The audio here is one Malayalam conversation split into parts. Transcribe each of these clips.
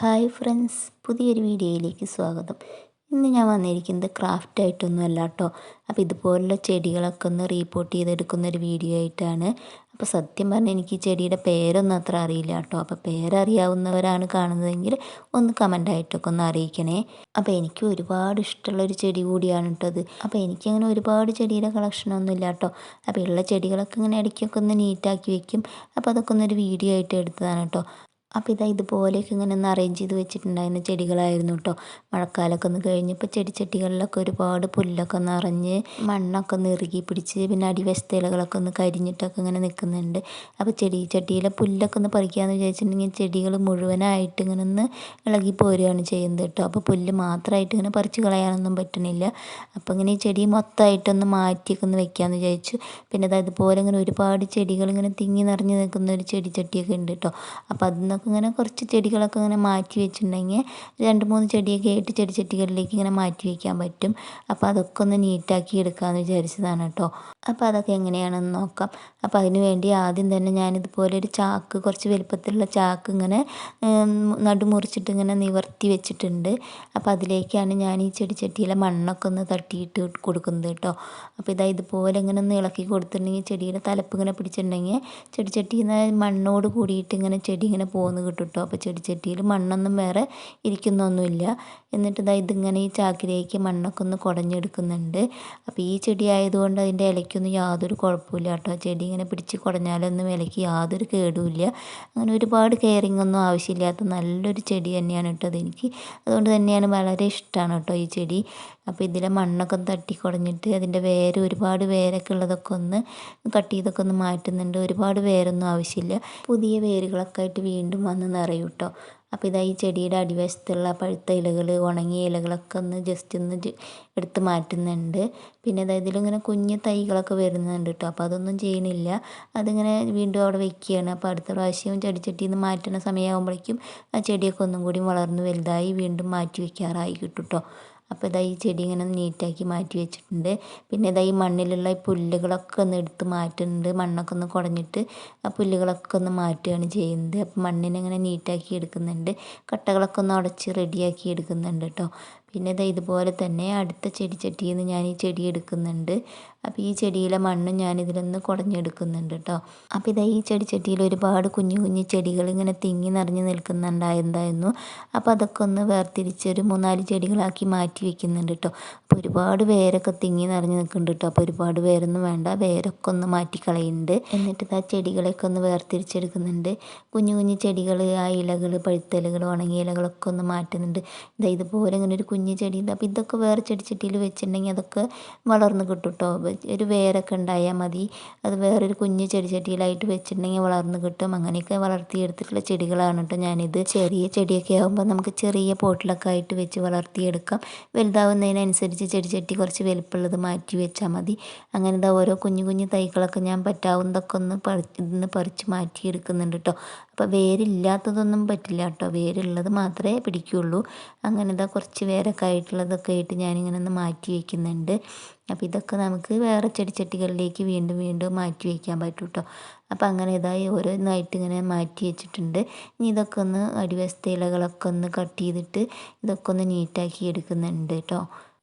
ഹായ് ഫ്രണ്ട്സ്, പുതിയൊരു വീഡിയോയിലേക്ക് സ്വാഗതം. ഇന്ന് ഞാൻ വന്നിരിക്കുന്നത് ക്രാഫ്റ്റായിട്ടൊന്നും അല്ല കേട്ടോ. അപ്പോൾ ഇതുപോലുള്ള ചെടികളൊക്കെ ഒന്ന് റീപോർട്ട് ചെയ്തെടുക്കുന്നൊരു വീഡിയോ ആയിട്ടാണ്. അപ്പോൾ സത്യം പറഞ്ഞാൽ എനിക്ക് ഈ ചെടിയുടെ പേരൊന്നും അത്ര അറിയില്ല കേട്ടോ. അപ്പോൾ പേരറിയാവുന്നവരാണ് കാണുന്നതെങ്കിൽ ഒന്ന് കമൻ്റായിട്ടൊക്കെ ഒന്ന് അറിയിക്കണേ. അപ്പോൾ എനിക്ക് ഒരുപാട് ഇഷ്ടമുള്ളൊരു ചെടി കൂടിയാണ് കേട്ടത്. അപ്പോൾ എനിക്കങ്ങനെ ഒരുപാട് ചെടിയുടെ കളക്ഷനൊന്നും ഇല്ല കേട്ടോ. അപ്പോൾ ഉള്ള ചെടികളൊക്കെ ഇങ്ങനെ ഇടയ്ക്കൊക്കെ ഒന്ന് നീറ്റാക്കി വെക്കും. അപ്പോൾ അതൊക്കെ ഒന്നൊരു വീഡിയോ ആയിട്ട് എടുത്തതാണ് കേട്ടോ. അപ്പോൾ ഇതുപോലെയൊക്കെ ഇങ്ങനെ ഒന്ന് അറേഞ്ച് ചെയ്ത് വെച്ചിട്ടുണ്ടായിരുന്ന ചെടികളായിരുന്നു കേട്ടോ. മഴക്കാലമൊക്കെ ഒന്ന് കഴിഞ്ഞപ്പോൾ ചെടിച്ചട്ടികളിലൊക്കെ ഒരുപാട് പുല്ലൊക്കെ നിറഞ്ഞ് മണ്ണൊക്കെ ഒന്ന് ഇറുകി പിടിച്ച് പിന്നെ അടിവശത്തെ ഇലകളൊക്കെ ഒന്ന് കരിഞ്ഞിട്ടൊക്കെ ഇങ്ങനെ നിൽക്കുന്നുണ്ട്. അപ്പോൾ ചെടിച്ചട്ടിയിലെ പുല്ലൊക്കെ ഒന്ന് പറിക്കാമെന്ന് വിചാരിച്ചിട്ടുണ്ടെങ്കിൽ ചെടികൾ മുഴുവനായിട്ട് ഇങ്ങനെ ഒന്ന് ഇളകി പോരുകയാണ് ചെയ്യുന്നത് കേട്ടോ. അപ്പോൾ പുല്ല് മാത്രമായിട്ട് ഇങ്ങനെ പറിച്ച് കളയാനൊന്നും പറ്റണില്ല. അപ്പോൾ ഇങ്ങനെ ഈ ചെടി മൊത്തമായിട്ടൊന്ന് മാറ്റിയൊക്കെ ഒന്ന് വെക്കാമെന്ന് വിചാരിച്ചു. പിന്നെ അതുപോലെ ഇങ്ങനെ ഒരുപാട് ചെടികൾ ഇങ്ങനെ തിങ്ങി നിറഞ്ഞ് നിൽക്കുന്ന ഒരു ചെടിച്ചട്ടിയൊക്കെ ഉണ്ട് കേട്ടോ. അപ്പോൾ അതിൽ ഇങ്ങനെ കുറച്ച് ചെടികളൊക്കെ ഇങ്ങനെ മാറ്റി വെച്ചിട്ടുണ്ടെങ്കിൽ 2-3 ചെടിയൊക്കെ ആയിട്ട് ചെടിച്ചട്ടികളിലേക്ക് ഇങ്ങനെ മാറ്റി വയ്ക്കാൻ പറ്റും. അപ്പോൾ അതൊക്കെ ഒന്ന് നീറ്റാക്കി എടുക്കാമെന്ന് വിചാരിച്ചതാണ് കേട്ടോ. അപ്പോൾ അതൊക്കെ എങ്ങനെയാണെന്ന് നോക്കാം. അപ്പോൾ അതിന് വേണ്ടി ആദ്യം തന്നെ ഞാനിതുപോലെ ഒരു ചാക്ക്, കുറച്ച് വലുപ്പത്തിലുള്ള ചാക്ക് ഇങ്ങനെ നടുമുറിച്ചിട്ട് ഇങ്ങനെ നിവർത്തി വെച്ചിട്ടുണ്ട്. അപ്പോൾ അതിലേക്കാണ് ഞാൻ ഈ ചെടിച്ചട്ടിയിലെ മണ്ണൊക്കെ ഒന്ന് തട്ടിയിട്ട് കൊടുക്കുന്നത് കേട്ടോ. അപ്പോൾ ഇതുപോലെ ഇങ്ങനെ ഒന്ന് ഇളക്കി കൊടുത്തിട്ടുണ്ടെങ്കിൽ ചെടിയുടെ തലപ്പ് ഇങ്ങനെ പിടിച്ചിട്ടുണ്ടെങ്കിൽ ചെടിച്ചട്ടിയിൽ നിന്ന് മണ്ണോട് കൂടിയിട്ട് ഇങ്ങനെ ചെടി ഇങ്ങനെ പോകുന്നു കിട്ടും കേട്ടോ. അപ്പോൾ ചെടിച്ചട്ടിയിൽ മണ്ണൊന്നും വേറെ ഇരിക്കുന്നൊന്നുമില്ല. എന്നിട്ട് ഇതിങ്ങനെ ഈ ചാക്കിലേക്ക് മണ്ണൊക്കെ ഒന്ന് കുടഞ്ഞെടുക്കുന്നുണ്ട്. അപ്പോൾ ഈ ചെടി ആയതുകൊണ്ട് അതിൻ്റെ ഇലയ്ക്കൊന്നും യാതൊരു കുഴപ്പമില്ല കേട്ടോ. ചെടി ഇങ്ങനെ പിടിച്ച് കുടഞ്ഞാലൊന്നും ഇലയ്ക്ക് യാതൊരു കേടുമില്ല. അങ്ങനെ ഒരുപാട് കെയറിങ് ഒന്നും ആവശ്യമില്ലാത്ത നല്ലൊരു ചെടി തന്നെയാണ് കേട്ടോ അതെനിക്ക്. അതുകൊണ്ട് തന്നെയാണ് വളരെ ഇഷ്ടമാണ് കേട്ടോ ഈ ചെടി. അപ്പോൾ ഇതിലെ മണ്ണൊക്കെ തട്ടി കുടഞ്ഞിട്ട് അതിൻ്റെ ഒരുപാട് വേരൊക്കെ ഉള്ളതൊക്കെ ഒന്ന് കട്ട് ചെയ്തൊക്കെ ഒന്ന് മാറ്റുന്നുണ്ട്. ഒരുപാട് വേരൊന്നും ആവശ്യമില്ല. പുതിയ വേരുകളൊക്കെ ആയിട്ട് വീണ്ടും വന്ന് നിറയും കേട്ടോ. അപ്പോൾ ഈ ചെടിയുടെ അടിവശത്തുള്ള പഴുത്ത ഇലകൾ, ഉണങ്ങിയ ഇലകളൊക്കെ ഒന്ന് ജസ്റ്റ് ഒന്ന് എടുത്ത് മാറ്റുന്നുണ്ട്. പിന്നെ ഇതിലിങ്ങനെ കുഞ്ഞ് തൈകളൊക്കെ വരുന്നുണ്ട് കേട്ടോ. അപ്പോൾ അതൊന്നും ചെയ്യണില്ല, അതിങ്ങനെ വീണ്ടും അവിടെ വെക്കുകയാണ്. അപ്പോൾ അടുത്ത പ്രാവശ്യം ചെടിച്ചട്ടിയിൽ നിന്ന് മാറ്റുന്ന സമയമാകുമ്പോഴേക്കും ആ ചെടിയൊക്കെ ഒന്നും കൂടി വളർന്ന് വലുതായി വീണ്ടും മാറ്റി വയ്ക്കാറായി കിട്ടും കേട്ടോ. അപ്പോൾ ഈ ചെടി ഇങ്ങനെ നീറ്റാക്കി മാറ്റി വെച്ചിട്ടുണ്ട്. പിന്നെ ഈ മണ്ണിലുള്ള ഈ പുല്ലുകളൊക്കെ ഒന്ന് എടുത്ത് മാറ്റുന്നുണ്ട്. മണ്ണൊക്കെ ഒന്ന് കുടഞ്ഞിട്ട് ആ പുല്ലുകളൊക്കെ ഒന്ന് മാറ്റുകയാണ് ചെയ്യുന്നത്. അപ്പോൾ മണ്ണിനെ ഇങ്ങനെ നീറ്റാക്കി എടുക്കുന്നുണ്ട്. കട്ടകളൊക്കെ ഒന്ന് ഉടച്ച് റെഡിയാക്കി എടുക്കുന്നുണ്ട് കേട്ടോ. പിന്നെ ഇതുപോലെ തന്നെ അടുത്ത ചെടിച്ചട്ടിയിൽ നിന്ന് ഞാൻ ഈ ചെടി എടുക്കുന്നുണ്ട്. അപ്പോൾ ഈ ചെടിയിലെ മണ്ണ് ഞാനിതിലൊന്ന് കുടഞ്ഞെടുക്കുന്നുണ്ട് കേട്ടോ. അപ്പോൾ ഈ ചെടിച്ചട്ടിയിൽ ഒരുപാട് കുഞ്ഞു കുഞ്ഞു ചെടികൾ ഇങ്ങനെ തിങ്ങി നിറഞ്ഞ് നിൽക്കുന്നുണ്ടായിരുന്നു. അപ്പോൾ അതൊക്കെ ഒന്ന് വേർതിരിച്ച് ഒരു 3-4 ചെടികളാക്കി മാറ്റി വെക്കുന്നുണ്ട് കേട്ടോ. അപ്പോൾ ഒരുപാട് വേരൊക്കെ തിങ്ങി നിറഞ്ഞ് നിൽക്കുന്നുണ്ട് കേട്ടോ. അപ്പോൾ ഒരുപാട് വേരൊന്നും വേണ്ട, വേരൊക്കെ ഒന്ന് മാറ്റി കളയുന്നുണ്ട്. എന്നിട്ട് ആ ചെടികളെയൊക്കെ ഒന്ന് വേർതിരിച്ചെടുക്കുന്നുണ്ട്. കുഞ്ഞു കുഞ്ഞു ചെടികൾ, ആ ഇലകൾ, പഴുത്ത ഇലകൾ, ഉണങ്ങിയ ഇലകളൊക്കെ ഒന്ന് മാറ്റുന്നുണ്ട്. ഇതുപോലെ ഇങ്ങനെ ഒരു കുഞ്ഞു ചെടി ഉണ്ട്. അപ്പോൾ ഇതൊക്കെ വേറെ ചെടിച്ചട്ടിയിൽ വെച്ചിട്ടുണ്ടെങ്കിൽ അതൊക്കെ വളർന്ന് കിട്ടും കേട്ടോ. ഒരു വേരൊക്കെ ഉണ്ടായാൽ മതി. അത് വേറൊരു കുഞ്ഞു ചെടിച്ചട്ടിയിലായിട്ട് വെച്ചിട്ടുണ്ടെങ്കിൽ വളർന്ന് കിട്ടും. അങ്ങനെയൊക്കെ വളർത്തിയെടുത്തിട്ടുള്ള ചെടികളാണ് കേട്ടോ ഞാനിത്. ചെറിയ ചെടിയൊക്കെ ആകുമ്പോൾ നമുക്ക് ചെറിയ പോട്ടിലൊക്കെ ആയിട്ട് വെച്ച് വളർത്തിയെടുക്കാം. വലുതാവുന്നതിനനുസരിച്ച് ചെടിച്ചട്ടി കുറച്ച് വലുപ്പമുള്ളത് മാറ്റി വെച്ചാൽ മതി. അങ്ങനെ ഓരോ കുഞ്ഞു കുഞ്ഞു തൈകളൊക്കെ ഞാൻ പറ്റാവുന്നതൊക്കെ ഒന്ന് പറിച്ച് മാറ്റിയെടുക്കുന്നുണ്ട് കേട്ടോ. അപ്പോൾ വേരില്ലാത്തതൊന്നും പറ്റില്ല കേട്ടോ, വേരുള്ളത് മാത്രമേ പിടിക്കുകയുള്ളൂ. അങ്ങനെ കുറച്ച് വേരൊക്കെ ആയിട്ടുള്ളതൊക്കെ ആയിട്ട് ഞാനിങ്ങനെ ഒന്ന് മാറ്റി വയ്ക്കുന്നുണ്ട്. അപ്പോൾ ഇതൊക്കെ നമുക്ക് വേറെ ചെടിച്ചട്ടികളിലേക്ക് വീണ്ടും വീണ്ടും മാറ്റി വയ്ക്കാൻ പറ്റും കേട്ടോ. അപ്പോൾ അങ്ങനെ ഓരോന്നായിട്ട് ഇങ്ങനെ മാറ്റി വെച്ചിട്ടുണ്ട്. ഇനി ഇതൊക്കെ ഒന്ന് അടിവശത്തെ ഇലകളൊക്കെ ഒന്ന് കട്ട് ചെയ്തിട്ട് ഇതൊക്കെ ഒന്ന് നീറ്റാക്കി എടുക്കുന്നുണ്ട് കേട്ടോ.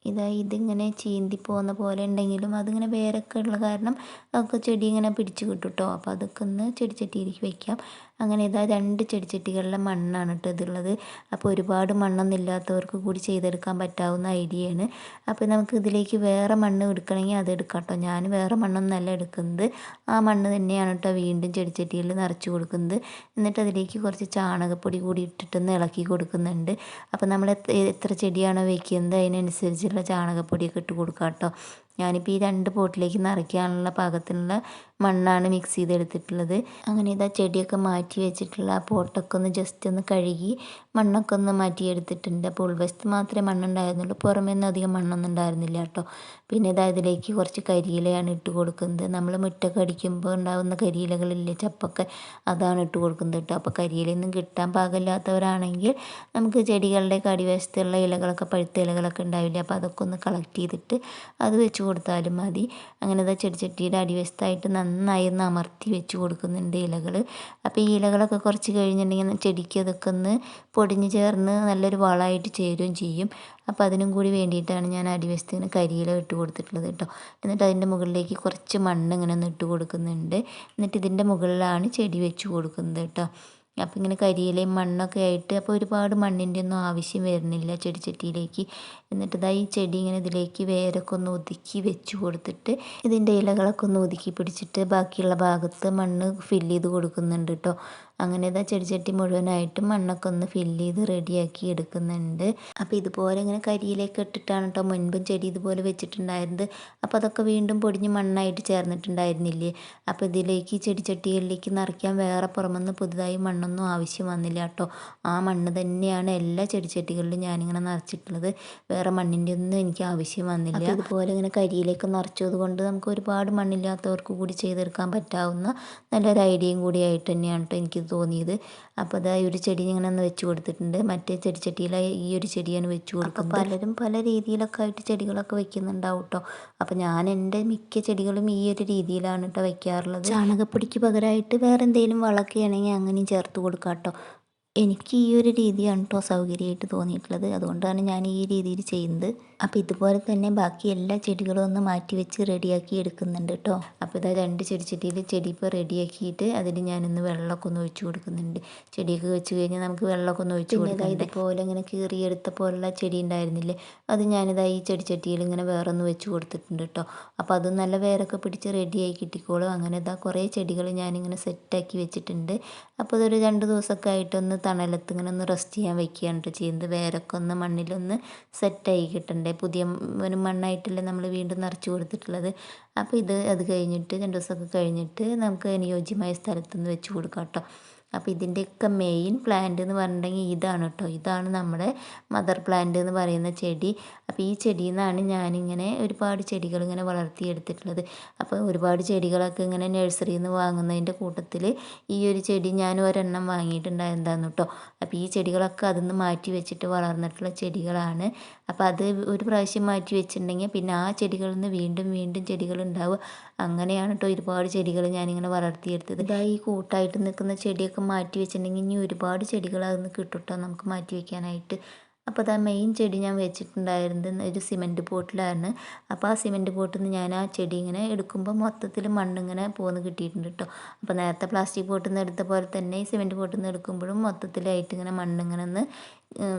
ഇതിങ്ങനെ ചീന്തി പോകുന്ന പോലെ ഉണ്ടെങ്കിലും അതിങ്ങനെ വേരൊക്കെ ഉള്ള കാരണം അതൊക്കെ ചെടി ഇങ്ങനെ പിടിച്ച് കിട്ടും കേട്ടോ. അപ്പോൾ അതൊക്കെ ഒന്ന് ചെടിച്ചട്ടിയിലേക്ക് വയ്ക്കാം. അങ്ങനെ 2 ചെടിച്ചട്ടികളിലെ മണ്ണാണ് കേട്ടോ ഇതുള്ളത്. അപ്പോൾ ഒരുപാട് മണ്ണൊന്നും ഇല്ലാത്തവർക്ക് കൂടി ചെയ്തെടുക്കാൻ പറ്റാവുന്ന ഐഡിയയാണ്. അപ്പോൾ നമുക്ക് ഇതിലേക്ക് വേറെ മണ്ണ് എടുക്കണമെങ്കിൽ അത് എടുക്കാം കേട്ടോ. ഞാൻ വേറെ മണ്ണൊന്നല്ല എടുക്കുന്നത്, ആ മണ്ണ് തന്നെയാണ് കേട്ടോ വീണ്ടും ചെടിച്ചട്ടിയിൽ നിറച്ച് കൊടുക്കുന്നത്. എന്നിട്ട് അതിലേക്ക് കുറച്ച് ചാണകപ്പൊടി കൂടി ഇട്ടിട്ടൊന്ന് ഇളക്കി കൊടുക്കുന്നുണ്ട്. അപ്പോൾ നമ്മൾ എത്ര ചെടിയാണോ വയ്ക്കുന്നത് അതിനനുസരിച്ചുള്ള ചാണകപ്പൊടിയൊക്കെ ഇട്ട് കൊടുക്കാം കേട്ടോ. ഞാനിപ്പോൾ ഈ 2 പോട്ടിലേക്ക് നിറയ്ക്കാനുള്ള പാകത്തിനുള്ള മണ്ണാണ് മിക്സ് ചെയ്തെടുത്തിട്ടുള്ളത്. അങ്ങനെ ചെടിയൊക്കെ മാറ്റി വെച്ചിട്ടുള്ള ആ പോട്ടൊക്കെ ഒന്ന് ജസ്റ്റ് ഒന്ന് കഴുകി മണ്ണൊക്കെ ഒന്ന് മാറ്റിയെടുത്തിട്ടുണ്ട്. അപ്പോൾ ഉൾവശത്ത് മാത്രമേ മണ്ണുണ്ടായിരുന്നുള്ളൂ, പുറമേ ഒന്നും അധികം മണ്ണൊന്നും ഉണ്ടായിരുന്നില്ല കേട്ടോ. പിന്നെ ഇതിലേക്ക് കുറച്ച് കരിയിലയാണ് ഇട്ട് കൊടുക്കുന്നത്. നമ്മൾ മുറ്റൊക്കെ അടിക്കുമ്പോൾ ഉണ്ടാകുന്ന കരിയിലകളില്ലേ, ചപ്പൊക്കെ, അതാണ് ഇട്ട് കൊടുക്കുന്നത് കേട്ടോ. അപ്പോൾ കരിയിലയൊന്നും കിട്ടാൻ പാകമില്ലാത്തവരാണെങ്കിൽ നമുക്ക് ചെടികളുടെ അടിവശത്തുള്ള ഇലകളൊക്കെ, പഴുത്ത ഇലകളൊക്കെ ഉണ്ടാവില്ലേ, അപ്പോൾ അതൊക്കെ ഒന്ന് കളക്ട് ചെയ്തിട്ട് അത് വെച്ച് കൊടുത്താലും മതി. അങ്ങനെ ഇതാ ചെടിച്ചട്ടിയുടെ അടിവശത്തായിട്ട് നന്നായി ഒന്ന് അമർത്തി വെച്ച് കൊടുക്കുന്നുണ്ട് ഇലകൾ. അപ്പോൾ ഈ ഇലകളൊക്കെ കുറച്ച് കഴിഞ്ഞിട്ടുണ്ടെങ്കിൽ ചെടിക്ക് അതൊക്കെ ഒന്ന് പൊടിഞ്ഞ് ചേർന്ന് നല്ലൊരു വളമായിട്ട് ചേരുകയും ചെയ്യും. അപ്പോൾ അതിനും കൂടി വേണ്ടിയിട്ടാണ് ഞാൻ അടിവശത്ത് ഇങ്ങനെ കരിയില ഇട്ട് കൊടുത്തിട്ടുള്ളത് കേട്ടോ. എന്നിട്ട് അതിൻ്റെ മുകളിലേക്ക് കുറച്ച് മണ്ണ് ഇങ്ങനെ ഒന്ന് ഇട്ട് കൊടുക്കുന്നുണ്ട്. എന്നിട്ട് ഇതിൻ്റെ മുകളിലാണ് ചെടി വെച്ച് കൊടുക്കുന്നത് കേട്ടോ. അപ്പോൾ ഇങ്ങനെ കരിയിലയും മണ്ണൊക്കെ ആയിട്ട് അപ്പോൾ ഒരുപാട് മണ്ണിൻ്റെ ഒന്നും ആവശ്യം വരുന്നില്ല ചെടിച്ചട്ടിയിലേക്ക്. എന്നിട്ട് ഇതാ ഈ ചെടി ഇങ്ങനെ ഇതിലേക്ക് വേരൊക്കെ ഒന്ന് ഒതുക്കി വെച്ച് കൊടുത്തിട്ട് ഇതിൻ്റെ ഇലകളൊക്കെ ഒന്ന് ഒതുക്കി പിടിച്ചിട്ട് ബാക്കിയുള്ള ഭാഗത്ത് മണ്ണ് ഫില്ല് ചെയ്ത് കൊടുക്കുന്നുണ്ട് കേട്ടോ. അങ്ങനെ ഇതാ ചെടിച്ചട്ടി മുഴുവനായിട്ടും മണ്ണൊക്കെ ഒന്ന് ഫില്ല് ചെയ്ത് റെഡിയാക്കി എടുക്കുന്നുണ്ട്. അപ്പോൾ ഇതുപോലെ ഇങ്ങനെ കരിയിലേക്ക് ഇട്ടിട്ടാണ് കേട്ടോ മുൻപും ചെടി ഇതുപോലെ വെച്ചിട്ടുണ്ടായിരുന്നത്. അപ്പോൾ അതൊക്കെ വീണ്ടും പൊടിഞ്ഞ് മണ്ണായിട്ട് ചേർന്നിട്ടുണ്ടായിരുന്നില്ലേ. അപ്പോൾ ഇതിലേക്ക് ചെടിച്ചട്ടികളിലേക്ക് നിറയ്ക്കാൻ വേറെ പുറമെന്ന് പുതുതായി മണ്ണൊന്നും ആവശ്യം വന്നില്ല കേട്ടോ. ആ മണ്ണ് തന്നെയാണ് എല്ലാ ചെടിച്ചട്ടികളിലും ഞാനിങ്ങനെ നിറച്ചിട്ടുള്ളത്. വേറെ മണ്ണിൻ്റെ ഒന്നും എനിക്ക് ആവശ്യം വന്നില്ല. അപ്പോൾ ഇതുപോലെ ഇങ്ങനെ കരിയിലേക്ക് നിറച്ചത് കൊണ്ട് നമുക്ക് ഒരുപാട് മണ്ണില്ലാത്തവർക്ക് കൂടി ചെയ്തെടുക്കാൻ പറ്റാവുന്ന നല്ലൊരു ഐഡിയയും കൂടിയായിട്ട് തന്നെയാണ് കേട്ടോ എനിക്ക് തോന്നിയത്. അപ്പോൾ അതാ ഒരു ചെടി ഇങ്ങനെ ഒന്ന് വെച്ച് കൊടുത്തിട്ടുണ്ട്. മറ്റേ ചെടിച്ചട്ടിയിലായി ഈ ഒരു ചെടിയാണ് വെച്ച് കൊടുക്കുന്നത്. പലരും പല രീതിയിലൊക്കെ ആയിട്ട് ചെടികളൊക്കെ വെക്കുന്നുണ്ടാവും കേട്ടോ. അപ്പോൾ ഞാൻ എൻ്റെ മിക്ക ചെടികളും ഈ ഒരു രീതിയിലാണ് കേട്ടോ വെക്കാറുള്ളത്. ചാണകപ്പൊടിക്ക് പകരമായിട്ട് വേറെ എന്തെങ്കിലും വളമൊക്കെ ആണെങ്കിൽ അങ്ങനെയും ചേർത്ത് കൊടുക്കാം കേട്ടോ. എനിക്ക് ഈ ഒരു രീതിയാണ് കേട്ടോ സൗകര്യമായിട്ട് തോന്നിയിട്ടുള്ളത്. അതുകൊണ്ടാണ് ഞാൻ ഈ രീതിയിൽ ചെയ്യുന്നത്. അപ്പോൾ ഇതുപോലെ തന്നെ ബാക്കി എല്ലാ ചെടികളും ഒന്ന് മാറ്റി വെച്ച് റെഡിയാക്കി എടുക്കുന്നുണ്ട് കേട്ടോ. അപ്പോൾ ഇതാ 2 ചെടിച്ചട്ടിയിൽ ചെടി ഇപ്പോൾ റെഡിയാക്കിയിട്ട് അതിൽ ഞാനൊന്ന് വെള്ളമൊക്കെ ഒന്ന് ഒഴിച്ച് കൊടുക്കുന്നുണ്ട്. ചെടിയൊക്കെ വെച്ച് കഴിഞ്ഞാൽ നമുക്ക് വെള്ളമൊക്കെ ഒന്ന് ഒഴിച്ച് കൊടുക്കാം. ഇതുപോലെ ഇങ്ങനെ കീറിയെടുത്ത പോലുള്ള ചെടി ഉണ്ടായിരുന്നില്ലേ, അത് ഞാനിതാ ഈ ചെടിച്ചട്ടിയിൽ ഇങ്ങനെ വേറെ ഒന്ന് വെച്ച് കൊടുത്തിട്ടുണ്ട് കേട്ടോ. അപ്പോൾ അത് നല്ല വേരൊക്കെ പിടിച്ച് റെഡിയായി കിട്ടിക്കോളും. അങ്ങനെ ഇതാ കുറേ ചെടികൾ ഞാനിങ്ങനെ സെറ്റാക്കി വെച്ചിട്ടുണ്ട്. അപ്പോൾ അതൊരു 2 ദിവസമൊക്കെ ആയിട്ടൊന്ന് തണലത്ത് ഇങ്ങനെ ഒന്ന് റെസ്റ്റ് ചെയ്യാൻ വെക്കുകയാണ് കേട്ടോ ചെയ്യുന്നത്. വേരൊക്കെ ഒന്ന് മണ്ണിലൊന്ന് സെറ്റായി കിട്ടണ്ടേ. പുതിയ മണ്ണായിട്ടല്ലേ നമ്മൾ വീണ്ടും നിറച്ച് കൊടുത്തിട്ടുള്ളത്. അപ്പോൾ അത് കഴിഞ്ഞിട്ട് 2 ദിവസമൊക്കെ കഴിഞ്ഞിട്ട് നമുക്ക് അനുയോജ്യമായ സ്ഥലത്തുനിന്ന് വെച്ച് കൊടുക്കാം കേട്ടോ. അപ്പോൾ ഇതിൻ്റെയൊക്കെ മെയിൻ പ്ലാന്റ് എന്ന് പറഞ്ഞിട്ടുണ്ടെങ്കിൽ ഇതാണ് കേട്ടോ. ഇതാണ് നമ്മുടെ മദർ പ്ലാന്റ് എന്ന് പറയുന്ന ചെടി. അപ്പോൾ ഈ ചെടിയിൽ നിന്നാണ് ഞാനിങ്ങനെ ഒരുപാട് ചെടികൾ ഇങ്ങനെ വളർത്തിയെടുത്തിട്ടുള്ളത്. അപ്പോൾ ഒരുപാട് ചെടികളൊക്കെ ഇങ്ങനെ നഴ്സറിയിൽ നിന്ന് വാങ്ങുന്നതിൻ്റെ കൂട്ടത്തിൽ ഈ ഒരു ചെടി ഞാൻ ഒരെണ്ണം വാങ്ങിയിട്ടുണ്ടായിരുന്നതാണ് കേട്ടോ. അപ്പോൾ ഈ ചെടികളൊക്കെ അതിൽ നിന്ന് മാറ്റി വെച്ചിട്ട് വളർന്നിട്ടുള്ള ചെടികളാണ്. അപ്പോൾ അത് ഒരു പ്രാവശ്യം മാറ്റി വെച്ചിട്ടുണ്ടെങ്കിൽ പിന്നെ ആ ചെടികളിൽ നിന്ന് വീണ്ടും വീണ്ടും ചെടികൾ ഉണ്ടാവുക. അങ്ങനെയാണ് കേട്ടോ ഒരുപാട് ചെടികൾ ഞാനിങ്ങനെ വളർത്തിയെടുത്തത്. ഇതാ ഈ കൂട്ടായിട്ട് നിൽക്കുന്ന ചെടിയൊക്കെ മാറ്റി വെച്ചിട്ടുണ്ടെങ്കിൽ ഇനി ഒരുപാട് ചെടികൾ അതിൽ കിട്ടും കേട്ടോ നമുക്ക് മാറ്റി വെക്കാനായിട്ട്. അപ്പോൾ അതാ മെയിൻ ചെടി ഞാൻ വെച്ചിട്ടുണ്ടായിരുന്നത് ഒരു സിമൻറ്റ് പോട്ടിലാണ്. അപ്പോൾ ആ സിമൻറ്റ് പോട്ടിൽ നിന്ന് ഞാൻ ആ ചെടി ഇങ്ങനെ എടുക്കുമ്പോൾ മൊത്തത്തിൽ മണ്ണിങ്ങനെ പോന്ന് കിട്ടിയിട്ടുണ്ട് കേട്ടോ. അപ്പോൾ നേരത്തെ പ്ലാസ്റ്റിക് പോട്ടിൽ നിന്ന് എടുത്ത പോലെ തന്നെ ഈ സിമൻറ്റ് പോട്ടിൽ നിന്ന് എടുക്കുമ്പോഴും മൊത്തത്തിലായിട്ട് ഇങ്ങനെ മണ്ണിങ്ങനെ ഒന്ന്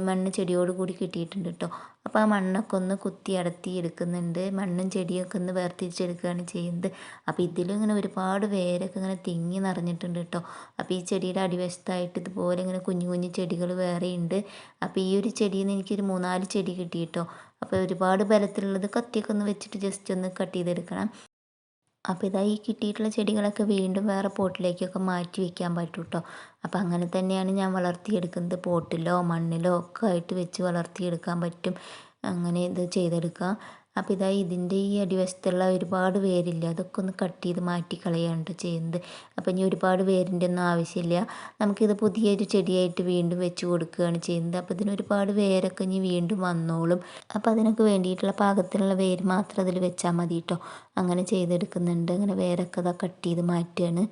മണ്ണ് ചെടിയോട് കൂടി കിട്ടിയിട്ടുണ്ട് കേട്ടോ. അപ്പോൾ ആ മണ്ണൊക്കെ ഒന്ന് കുത്തി അടത്തി എടുക്കുന്നുണ്ട്. മണ്ണും ചെടിയൊക്കെ ഒന്ന് വേർതിരിച്ചെടുക്കുകയാണ് ചെയ്യുന്നത്. അപ്പോൾ ഇതിലും ഇങ്ങനെ ഒരുപാട് വേരൊക്കെ ഇങ്ങനെ തിങ്ങി നിറഞ്ഞിട്ടുണ്ട് കേട്ടോ. അപ്പോൾ ഈ ചെടിയുടെ അടിവശത്തായിട്ട് ഇതുപോലെ ഇങ്ങനെ കുഞ്ഞു കുഞ്ഞു ചെടികൾ വേറെയുണ്ട്. അപ്പോൾ ഈ ഒരു ചെടിയിൽ നിന്ന് എനിക്കൊരു 3-4 ചെടി കിട്ടി കേട്ടോ. അപ്പോൾ ഒരുപാട് ബലത്തിലുള്ളത് കത്തിയൊക്കെ ഒന്ന് വെച്ചിട്ട് ജസ്റ്റ് ഒന്ന് കട്ട് ചെയ്തെടുക്കണം. അപ്പോൾ ഇതാ ഈ കിട്ടിയിട്ടുള്ള ചെടികളൊക്കെ വീണ്ടും വേറെ പോട്ടിലേക്കൊക്കെ മാറ്റി വെക്കാൻ പറ്റും കേട്ടോ. അപ്പോൾ അങ്ങനെ തന്നെയാണ് ഞാൻ വളർത്തിയെടുക്കുന്നത്. പോട്ടിലോ മണ്ണിലോ ഒക്കെ ആയിട്ട് വെച്ച് വളർത്തിയെടുക്കാൻ പറ്റും. അങ്ങനെ ഇത് ചെയ്തെടുക്കാം. അപ്പോൾ ഇതാ ഇതിൻ്റെ ഈ അടിവശത്തുള്ള ഒരുപാട് വേരില്ല, അതൊക്കെ ഒന്ന് കട്ട് ചെയ്ത് മാറ്റി കളയാണ് കേട്ടോ ചെയ്യുന്നത്. അപ്പോൾ ഇനി ഒരുപാട് വേരിൻ്റെ ഒന്നും ആവശ്യമില്ല. നമുക്കിത് പുതിയൊരു ചെടിയായിട്ട് വീണ്ടും വെച്ച് കൊടുക്കുകയാണ് ചെയ്യുന്നത്. അപ്പോൾ ഇതിന് ഒരുപാട് വേരൊക്കെ ഇനി വീണ്ടും വന്നോളും. അപ്പോൾ അതിനൊക്കെ വേണ്ടിയിട്ടുള്ള പാകത്തിനുള്ള വേര് മാത്രം അതിൽ വെച്ചാൽ മതി കേട്ടോ. അങ്ങനെ ചെയ്തെടുക്കുന്നുണ്ട്. അങ്ങനെ വേരൊക്കെ ഇതാ കട്ട് ചെയ്ത് മാറ്റുകയാണ്.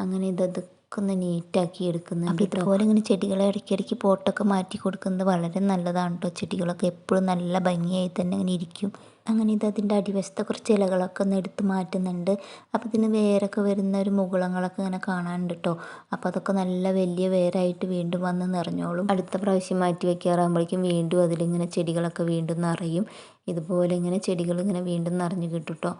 അങ്ങനെ ഇതൊക്കെ ഒന്ന് നീറ്റാക്കി എടുക്കുന്നുണ്ട്. അപ്പോൾ ഇതുപോലെ ഇങ്ങനെ ചെടികളെ ഇടയ്ക്കിടയ്ക്ക് പോട്ടൊക്കെ മാറ്റി കൊടുക്കുന്നത് വളരെ നല്ലതാണ് കേട്ടോ. ചെടികളൊക്കെ എപ്പോഴും നല്ല ഭംഗിയായി തന്നെ ഇങ്ങനെ ഇരിക്കും. അങ്ങനെ അതിൻ്റെ അടിവശത്തെ കുറച്ച് ഇലകളൊക്കെ ഒന്ന് എടുത്ത് മാറ്റുന്നുണ്ട്. അപ്പോൾ ഇതിന് വേരൊക്കെ വരുന്ന ഒരു മുകുളങ്ങളൊക്കെ ഇങ്ങനെ കാണാനുണ്ട് കേട്ടോ. അപ്പോൾ അതൊക്കെ നല്ല വലിയ വേരായിട്ട് വീണ്ടും വന്ന് നിറഞ്ഞോളും. അടുത്ത പ്രാവശ്യം മാറ്റി വെക്കാറാകുമ്പോഴേക്കും വീണ്ടും അതിലിങ്ങനെ ചെടികളൊക്കെ വീണ്ടും നിറയും. ഇതുപോലെ ഇങ്ങനെ ചെടികൾ ഇങ്ങനെ വീണ്ടും നിറഞ്ഞു കിട്ടും കേട്ടോ.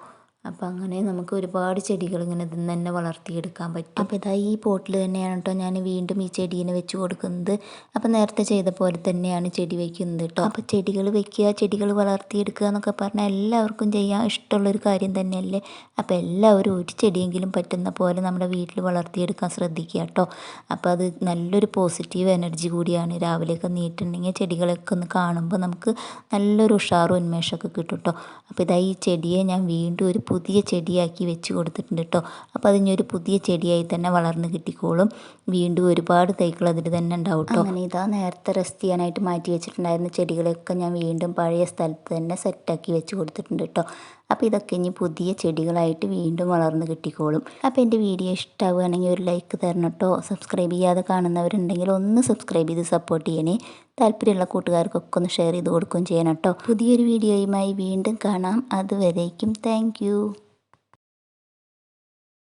അപ്പോൾ അങ്ങനെ നമുക്ക് ഒരുപാട് ചെടികൾ ഇങ്ങനെ ഇതിൽ നിന്ന് തന്നെ വളർത്തിയെടുക്കാൻ പറ്റും. അപ്പോൾ ഇതാ ഈ പോട്ടിൽ തന്നെയാണ് കേട്ടോ ഞാൻ വീണ്ടും ഈ ചെടീനെ വെച്ച് കൊടുക്കുന്നത്. അപ്പോൾ നേരത്തെ ചെയ്ത പോലെ തന്നെയാണ് ചെടി വയ്ക്കുന്നത് കേട്ടോ. അപ്പോൾ ചെടികൾ വെക്കുക, ചെടികൾ വളർത്തിയെടുക്കുക എന്നൊക്കെ പറഞ്ഞാൽ എല്ലാവർക്കും ചെയ്യാൻ ഇഷ്ടമുള്ളൊരു കാര്യം തന്നെയല്ലേ. അപ്പോൾ എല്ലാവരും ഒരു ചെടിയെങ്കിലും പറ്റുന്ന പോലെ നമ്മുടെ വീട്ടിൽ വളർത്തിയെടുക്കാൻ ശ്രദ്ധിക്കുക കേട്ടോ. അപ്പോൾ അത് നല്ലൊരു പോസിറ്റീവ് എനർജി കൂടിയാണ്. രാവിലെയൊക്കെ നീട്ടുണ്ടെങ്കിൽ ചെടികളൊക്കെ ഒന്ന് കാണുമ്പോൾ നമുക്ക് നല്ലൊരു ഉഷാറും ഉന്മേഷമൊക്കെ കിട്ടും കേട്ടോ. അപ്പോൾ ഇതാ ഈ ചെടിയെ ഞാൻ വീണ്ടും ഒരു പുതിയ ചെടിയാക്കി വെച്ച് കൊടുത്തിട്ടുണ്ട് കേട്ടോ. അപ്പോൾ അതിന് ഒരു പുതിയ ചെടിയായി തന്നെ വളർന്ന് കിട്ടിക്കോളും. വീണ്ടും ഒരുപാട് തൈകൾ അതിൽ തന്നെ ഉണ്ടാവും കേട്ടോ. അങ്ങനെ ഇതാ നേരത്തെ റെസ്റ്റ് ചെയ്യാനായിട്ട് മാറ്റി വെച്ചിട്ടുണ്ടായിരുന്ന ചെടികളൊക്കെ ഞാൻ വീണ്ടും പഴയ സ്ഥലത്ത് തന്നെ സെറ്റാക്കി വെച്ച് കൊടുത്തിട്ടുണ്ട് കേട്ടോ. അപ്പോൾ ഇതൊക്കെ ഇനി പുതിയ ചെടികളായിട്ട് വീണ്ടും വളർന്ന് കിട്ടിക്കോളും. അപ്പോൾ എൻ്റെ വീഡിയോ ഇഷ്ടമാവുകയാണെങ്കിൽ ഒരു ലൈക്ക് തരണം കേട്ടോ. സബ്സ്ക്രൈബ് ചെയ്യാതെ കാണുന്നവരുണ്ടെങ്കിൽ ഒന്ന് സബ്സ്ക്രൈബ് ചെയ്ത് സപ്പോർട്ട് ചെയ്യണേ. താല്പര്യമുള്ള കൂട്ടുകാർക്കൊക്കെ ഒന്ന് ഷെയർ ചെയ്ത് കൊടുക്കുകയും ചെയ്യണം കേട്ടോ. പുതിയൊരു വീഡിയോയുമായി വീണ്ടും കാണാം. അതുവരേക്കും താങ്ക്